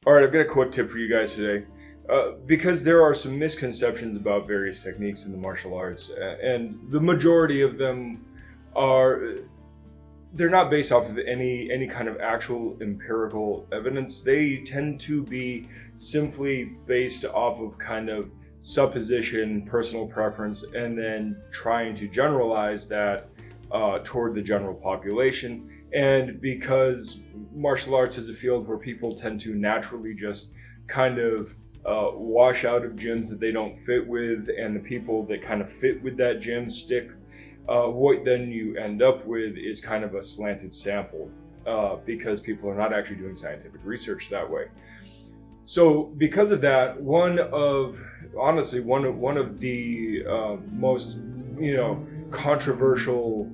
All right, I've got a quick tip for you guys today. Because there are some misconceptions about various techniques in the martial arts, and the majority of them are they're not based off of any kind of actual empirical evidence. They tend to be simply based off of kind of supposition, personal preference, and then trying to generalize that toward the general population. And because martial arts is a field where people tend to naturally just kind of wash out of gyms that they don't fit with, and the people that kind of fit with that gym stick, what then you end up with is kind of a slanted sample because people are not actually doing scientific research that way. So because of that, one of the most controversial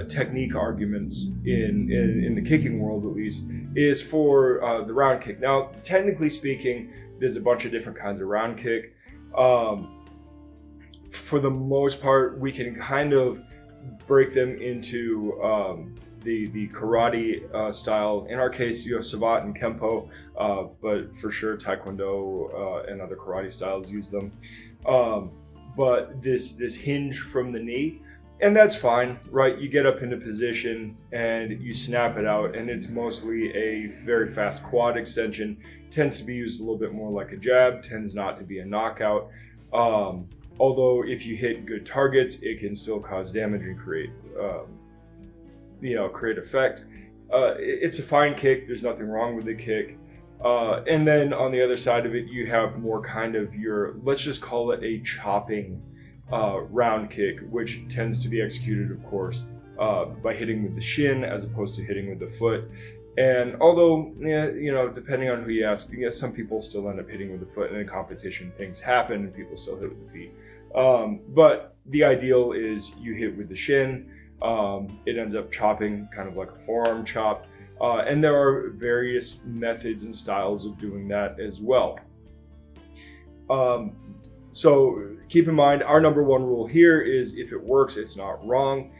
technique arguments in the kicking world, at least, is for the round kick. Now, technically speaking, there's a bunch of different kinds of round kick. For the most part, we can kind of break them into the karate style. In our case, you have Savate and Kempo, but for sure Taekwondo and other karate styles use them. But this hinge from the knee, and that's fine, right? You get up into position and you snap it out, and it's mostly a very fast quad extension. Tends to be used a little bit more like a jab, tends not to be a knockout. Although if you hit good targets, it can still cause damage and create effect. It's a fine kick. There's nothing wrong with the kick. And then on the other side of it, you have more kind of your, let's just call it a chopping round kick, which tends to be executed, of course, by hitting with the shin as opposed to hitting with the foot. And although, depending on who you ask, some people still end up hitting with the foot, and in competition things happen and people still hit with the feet. But the ideal is you hit with the shin. It ends up chopping, kind of like a forearm chop. And there are various methods and styles of doing that as well. So keep in mind, our number one rule here is if it works, it's not wrong.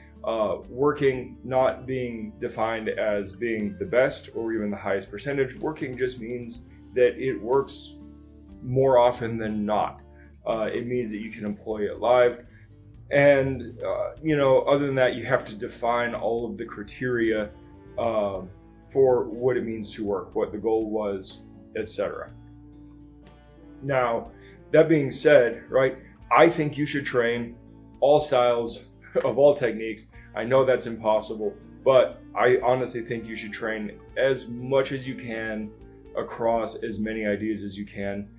Working not being defined as being the best or even the highest percentage. Working just means that it works more often than not. It means that you can employ it live. And, other than that, you have to define all of the criteria for what it means to work, what the goal was, etc. Now, that being said, right, I think you should train all styles of all techniques. I know that's impossible, but I honestly think you should train as much as you can across as many ideas as you can,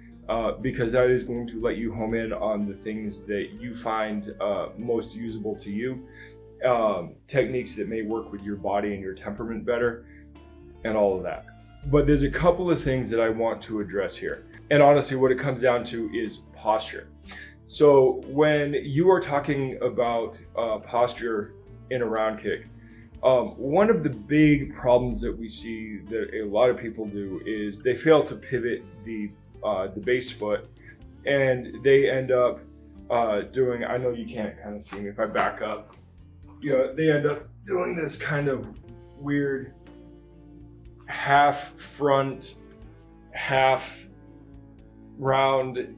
because that is going to let you home in on the things that you find most usable to you, techniques that may work with your body and your temperament better, and all of that. But there's a couple of things that I want to address here. And honestly, what it comes down to is posture. So when you are talking about posture in a round kick, one of the big problems that we see that a lot of people do is they fail to pivot the base foot, and they end up doing, I know you can't kind of see me if I back up, they end up doing this kind of weird half front, half round,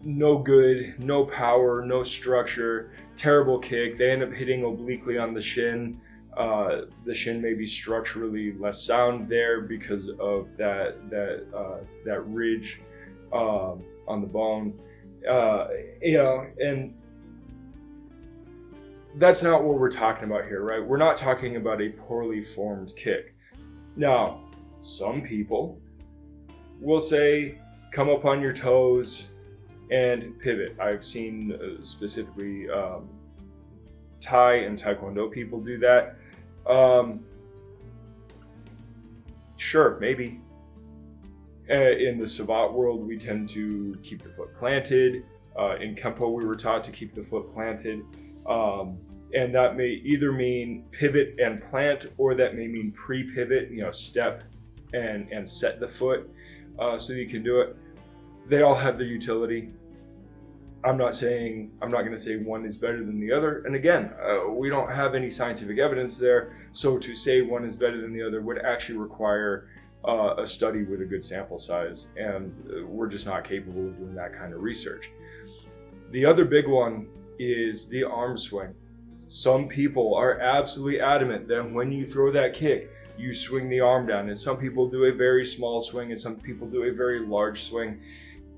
no good, no power, no structure, terrible kick. They end up hitting obliquely on the shin. The shin may be structurally less sound there because of that ridge on the bone. And that's not what we're talking about here, right? We're not talking about a poorly formed kick. Now, some people will say, come up on your toes and pivot. I've seen specifically Thai and Taekwondo people do that. Sure, maybe. In the Savate world, we tend to keep the foot planted. In Kempo, we were taught to keep the foot planted. And that may either mean pivot and plant, or that may mean pre-pivot, step and set the foot so you can do it. They all have their utility. I'm not going to say one is better than the other. And again, we don't have any scientific evidence there. So to say one is better than the other would actually require a study with a good sample size, and we're just not capable of doing that kind of research. The other big one is the arm swing. Some people are absolutely adamant that when you throw that kick, you swing the arm down, and some people do a very small swing and some people do a very large swing.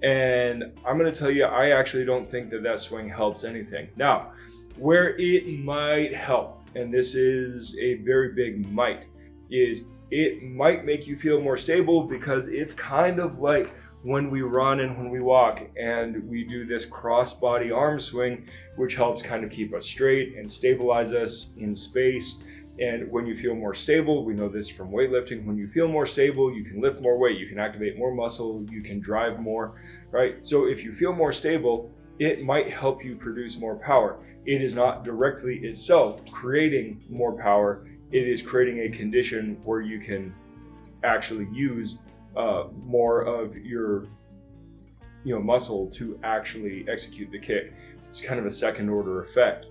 And I'm going to tell you, I actually don't think that swing helps anything. Now, where it might help, and this is a very big might, is it might make you feel more stable, because it's kind of like when we run and when we walk and we do this cross-body arm swing, which helps kind of keep us straight and stabilize us in space. And when you feel more stable, we know this from weightlifting, when you feel more stable, you can lift more weight, you can activate more muscle, you can drive more, right? So if you feel more stable, it might help you produce more power. It is not directly itself creating more power. It is creating a condition where you can actually use more of your muscle to actually execute the kick. It's kind of a second order effect.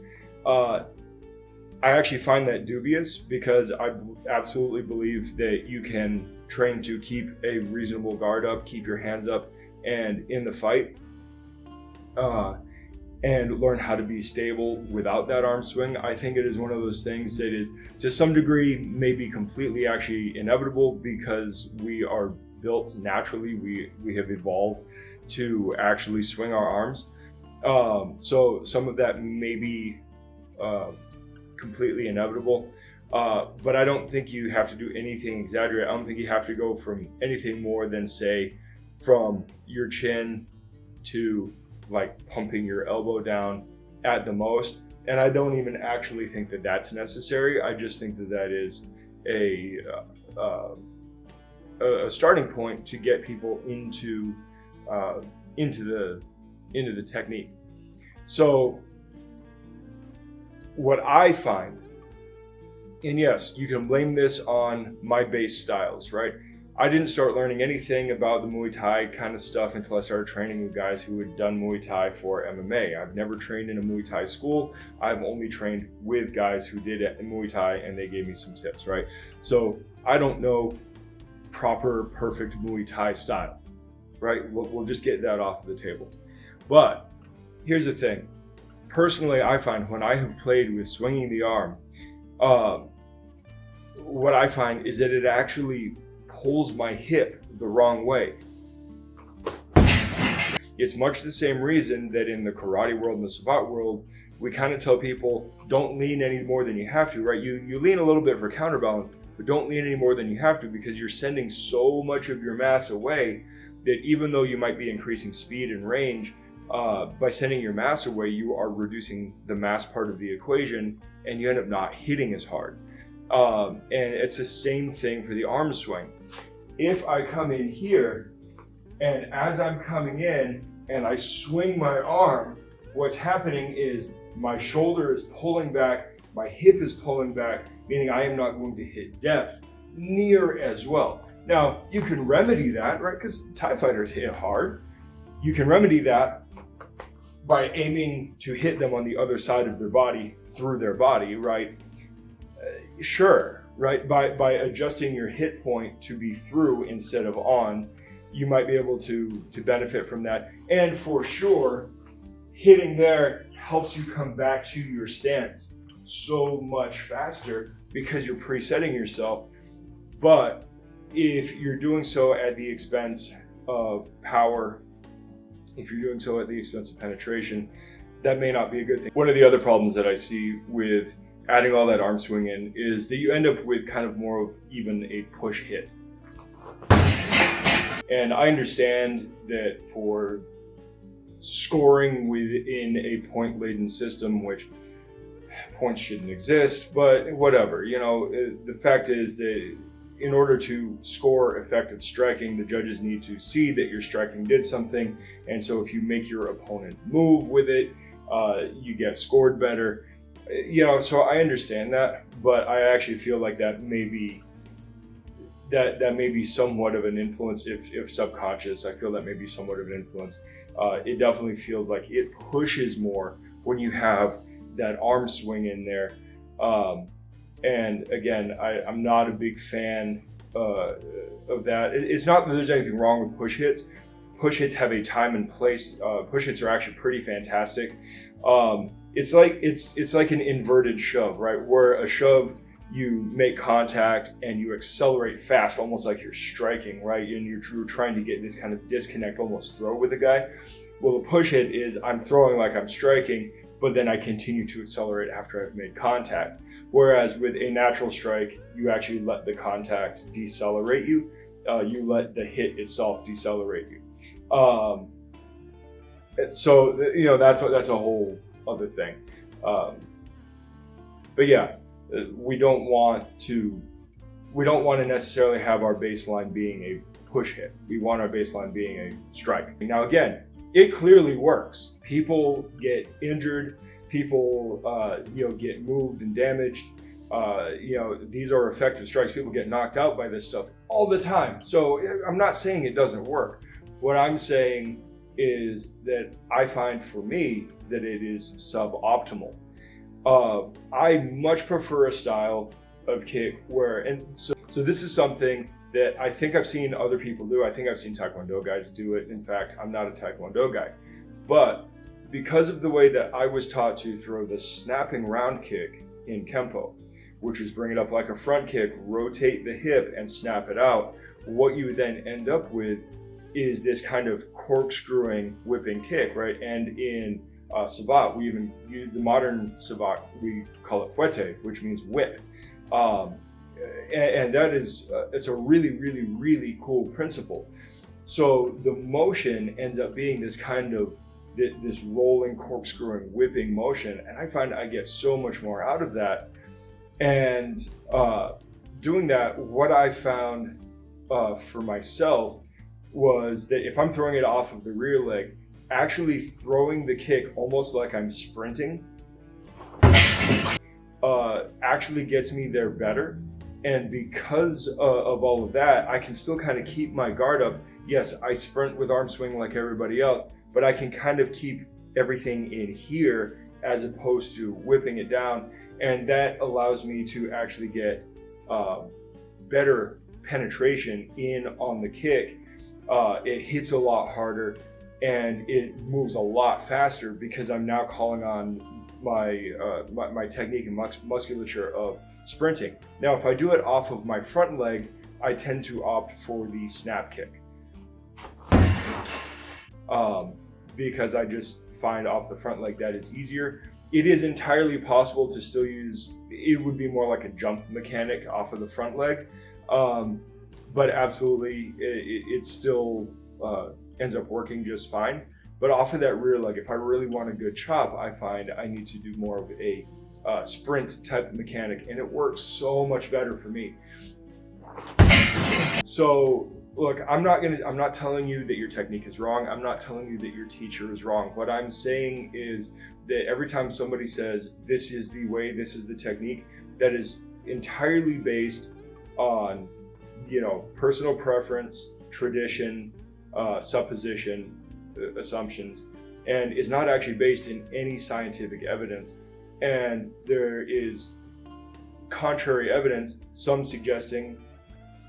I actually find that dubious, because I absolutely believe that you can train to keep a reasonable guard up, keep your hands up and in the fight, and learn how to be stable without that arm swing. I think it is one of those things that is, to some degree, maybe completely actually inevitable, because we are built naturally. We have evolved to actually swing our arms. So some of that may be completely inevitable, but I don't think you have to do anything exaggerated. I don't think you have to go from anything more than, say, from your chin to like pumping your elbow down at the most. And I don't even actually think that that's necessary. I just think that that is a starting point to get people into the technique. So what I find, and yes, you can blame this on my base styles, right? I didn't start learning anything about the Muay Thai kind of stuff until I started training with guys who had done Muay Thai for MMA. I've never trained in a Muay Thai school. I've only trained with guys who did Muay Thai, and they gave me some tips, right? So I don't know proper, perfect Muay Thai style, right? We'll just get that off the table. But here's the thing. Personally, I find when I have played with swinging the arm, what I find is that it actually pulls my hip the wrong way. It's much the same reason that in the karate world and the savate world, we kind of tell people, don't lean any more than you have to, right? You lean a little bit for counterbalance, but don't lean any more than you have to, because you're sending so much of your mass away that even though you might be increasing speed and range, by sending your mass away, you are reducing the mass part of the equation, and you end up not hitting as hard. And it's the same thing for the arm swing. If I come in here, and as I'm coming in and I swing my arm, what's happening is my shoulder is pulling back, my hip is pulling back, meaning I am not going to hit depth near as well. Now, you can remedy that, right? Because Thai fighters hit hard. You can remedy that by aiming to hit them on the other side of their body, through their body, right? Sure, right? By adjusting your hit point to be through instead of on, you might be able to benefit from that. And for sure, hitting there helps you come back to your stance so much faster because you're presetting yourself. But if you're doing so at the expense of power, if you're doing so at the expense of penetration, that may not be a good thing. One of the other problems that I see with adding all that arm swing in is that you end up with kind of more of even a push hit. And I understand that for scoring within a point-laden system, which points shouldn't exist, but whatever, you know, the fact is that in order to score effective striking, the judges need to see that your striking did something. And so if you make your opponent move with it, you get scored better. You know, so I understand that, but I actually feel like that may be somewhat of an influence, if subconscious. I feel that may be somewhat of an influence. It definitely feels like it pushes more when you have that arm swing in there. And again, I'm not a big fan of that. It's not that there's anything wrong with push hits. Push hits have a time and place. Push hits are actually pretty fantastic. It's like an inverted shove, right? Where a shove, you make contact and you accelerate fast, almost like you're striking, right? And you're trying to get this kind of disconnect, almost throw with a guy. Well, the push hit is I'm throwing like I'm striking, but then I continue to accelerate after I've made contact. Whereas with a natural strike, you actually let the contact decelerate you. You let the hit itself decelerate you. So that's a whole other thing. But yeah, we don't want to necessarily have our baseline being a push hit. We want our baseline being a strike. Now again, it clearly works. People get injured. People get moved and damaged. These are effective strikes. People get knocked out by this stuff all the time. So I'm not saying it doesn't work. What I'm saying is that I find for me that it is suboptimal. I much prefer a style of kick so this is something that I think I've seen other people do. I think I've seen Taekwondo guys do it. In fact, I'm not a Taekwondo guy, but because of the way that I was taught to throw the snapping round kick in Kempo, which is bring it up like a front kick, rotate the hip and snap it out, what you would then end up with is this kind of corkscrewing whipping kick, right? And in Sabat, we even use the modern Sabat, we call it fuete, which means whip. And that is, it's a really, really, really cool principle. So the motion ends up being this kind of, this rolling, corkscrewing, whipping motion. And I find I get so much more out of that. And doing that, what I found for myself was that if I'm throwing it off of the rear leg, actually throwing the kick almost like I'm sprinting actually gets me there better. And because of all of that, I can still kind of keep my guard up. Yes, I sprint with arm swing like everybody else, but I can kind of keep everything in here as opposed to whipping it down. And that allows me to actually get better penetration in on the kick. It hits a lot harder and it moves a lot faster because I'm now calling on my technique and musculature of sprinting. Now, if I do it off of my front leg, I tend to opt for the snap kick because I just find off the front leg that it's easier. It is entirely possible to still use, it would be more like a jump mechanic off of the front leg, but absolutely it still ends up working just fine. But off of that rear leg, if I really want a good chop, I find I need to do more of a sprint type mechanic, and it works so much better for me. So look, I'm not telling you that your technique is wrong. I'm not telling you that your teacher is wrong. What I'm saying is that every time somebody says, this is the way, this is the technique, that is entirely based on, personal preference, tradition, supposition, assumptions, and is not actually based in any scientific evidence. And there is contrary evidence, some suggesting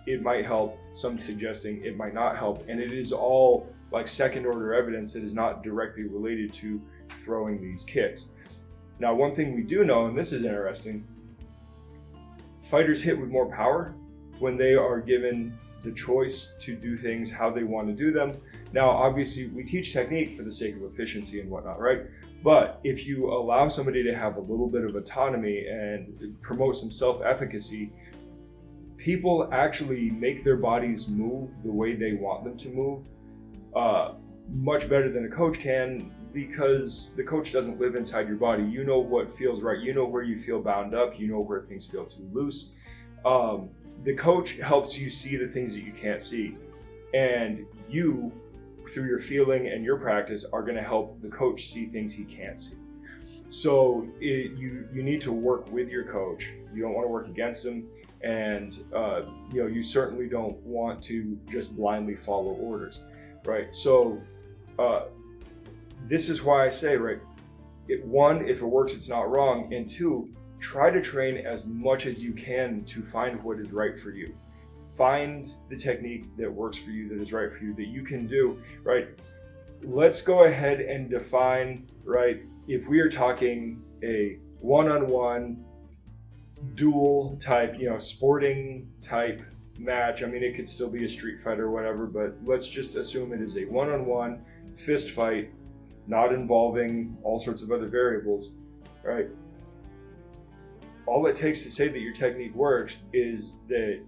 it might help, some suggesting it might not help. And it is all like second order evidence that is not directly related to throwing these kicks. Now, one thing we do know, and this is interesting, fighters hit with more power when they are given the choice to do things how they want to do them. Now, obviously, we teach technique for the sake of efficiency and whatnot, right? But if you allow somebody to have a little bit of autonomy and promote some self-efficacy, people actually make their bodies move the way they want them to move much better than a coach can, because the coach doesn't live inside your body. You know what feels right. You know where you feel bound up. You know where things feel too loose. The coach helps you see the things that you can't see. And you, through your feeling and your practice, are going to help the coach see things he can't see. So you need to work with your coach. You don't want to work against him. And you certainly don't want to just blindly follow orders, right? So this is why I say, right, one, if it works, it's not wrong. And two, try to train as much as you can to find what is right for you. find the technique that works for you, that is right for you, that you can do, right? Let's go ahead and define, right? If we are talking a one-on-one duel type, sporting type match, I mean, it could still be a street fight or whatever, but let's just assume it is a one-on-one fist fight, not involving all sorts of other variables, right? All it takes to say that your technique works is that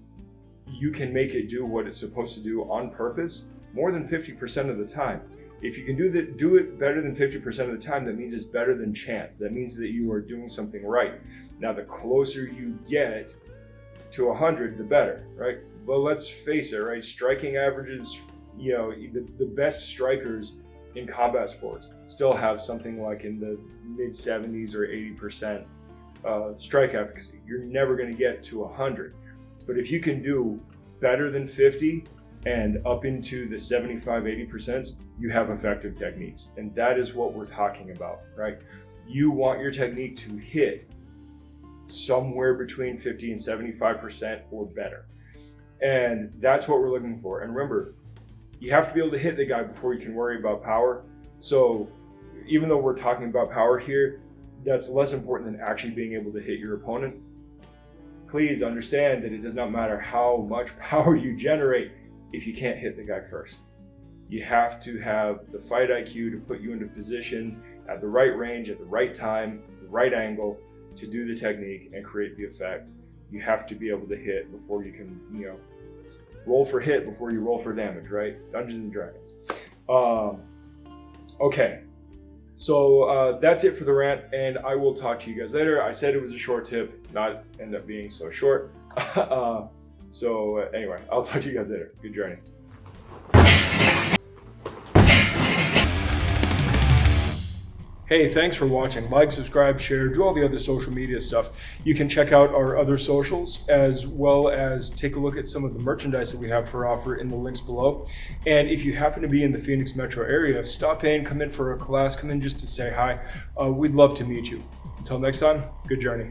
you can make it do what it's supposed to do on purpose more than 50% of the time. If you can do it better than 50% of the time, that means it's better than chance. That means that you are doing something right. Now, the closer you get to 100, the better, right? But let's face it, right? Striking averages, the best strikers in combat sports still have something like in the mid 70s or 80% strike efficacy. You're never going to get to 100. But if you can do better than 50 and up into the 75-80%, you have effective techniques. And that is what we're talking about, right? You want your technique to hit somewhere between 50 and 75% or better. And that's what we're looking for. And remember, you have to be able to hit the guy before you can worry about power. So even though we're talking about power here, that's less important than actually being able to hit your opponent. Please understand that it does not matter how much power you generate if you can't hit the guy first. You have to have the fight IQ to put you into position at the right range, at the right time, the right angle to do the technique and create the effect. You have to be able to hit before you can, roll for hit before you roll for damage, right? Dungeons and Dragons. Okay, so that's it for the rant, and I will talk to you guys later. I said it was a short tip, not end up being so short. Anyway, I'll talk to you guys later. Good journey. Hey, thanks for watching. Like, subscribe, share, do all the other social media stuff. You can check out our other socials as well as take a look at some of the merchandise that we have for offer in the links below. And if you happen to be in the Phoenix metro area, stop in, come in for a class, come in just to say hi. We'd love to meet you. Until next time, good journey.